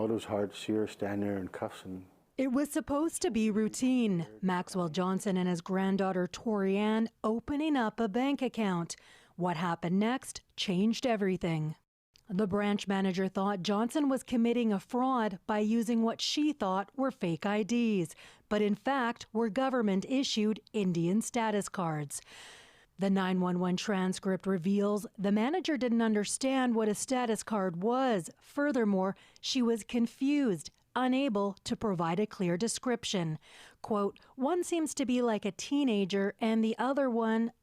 Always hard to see her stand there in cuffs. And it was supposed to be routine. Maxwell Johnson and his granddaughter Tori-Anne opening up a bank account. What happened next changed everything. The branch manager thought Johnson was committing a fraud by using what she thought were fake IDs, but in fact were government-issued Indian status cards. The 911 transcript reveals the manager didn't understand what a status card was. Furthermore, she was confused, unable to provide a clear description. Quote, one seems to be like a teenager and the other one,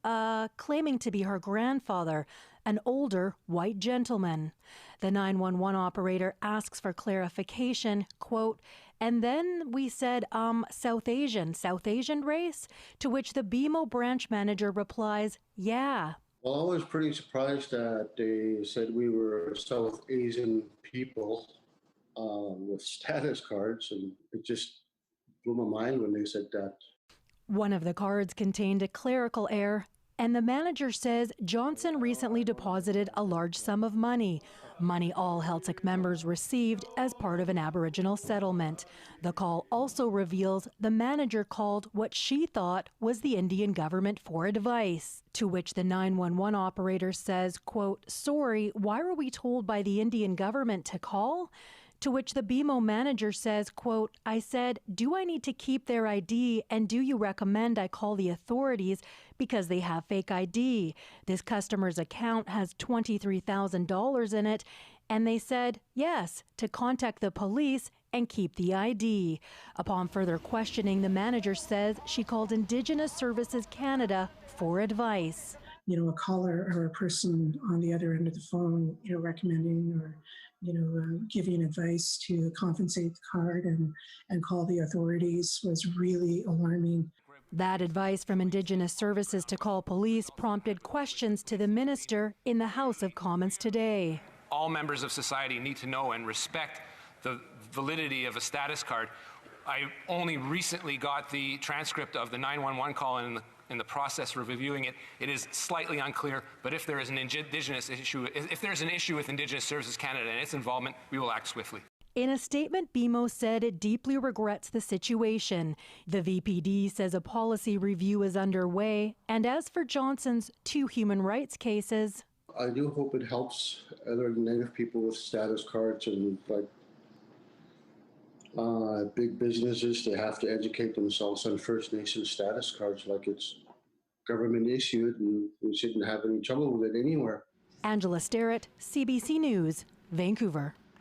claiming to be her grandfather, an older white gentleman. The 911 operator asks for clarification, quote, and then we said, South Asian race? To which the BMO branch manager replies, yeah. Well, I was pretty surprised that they said we were South Asian people with status cards, and it just blew my mind when they said that. One of the cards contained a clerical error, and the manager says Johnson recently deposited a large sum of money all Heiltsuk members received as part of an Aboriginal settlement. The call also reveals the manager called what she thought was the Indian government for advice, to which the 911 operator says, quote, sorry, why were we told by the Indian government to call? To which the BMO manager says, quote, I said, do I need to keep their ID and do you recommend I call the authorities because they have fake ID? This customer's account has $23,000 in it. And they said, yes, to contact the police and keep the ID. Upon further questioning, the manager says she called Indigenous Services Canada for advice. A caller or a person on the other end of the phone, recommending or giving advice to compensate the card and call the authorities was really alarming. That advice from Indigenous Services to call police prompted questions to the minister in the House of Commons today. All members of society need to know and respect the validity of a status card. I only recently got the transcript of the 911 call and in the process of reviewing it. It is slightly unclear, but if there is an Indigenous issue, if there's an issue with Indigenous Services Canada and its involvement, we will act swiftly. In a statement, BMO said it deeply regrets the situation. The VPD says a policy review is underway, and as for Johnson's 2 human rights cases, I do hope it helps other Native people with status cards and big businesses. They have to educate themselves on First Nation status cards like it's government issued, and we shouldn't have any trouble with it anywhere. Angela Sterrett, CBC News, Vancouver.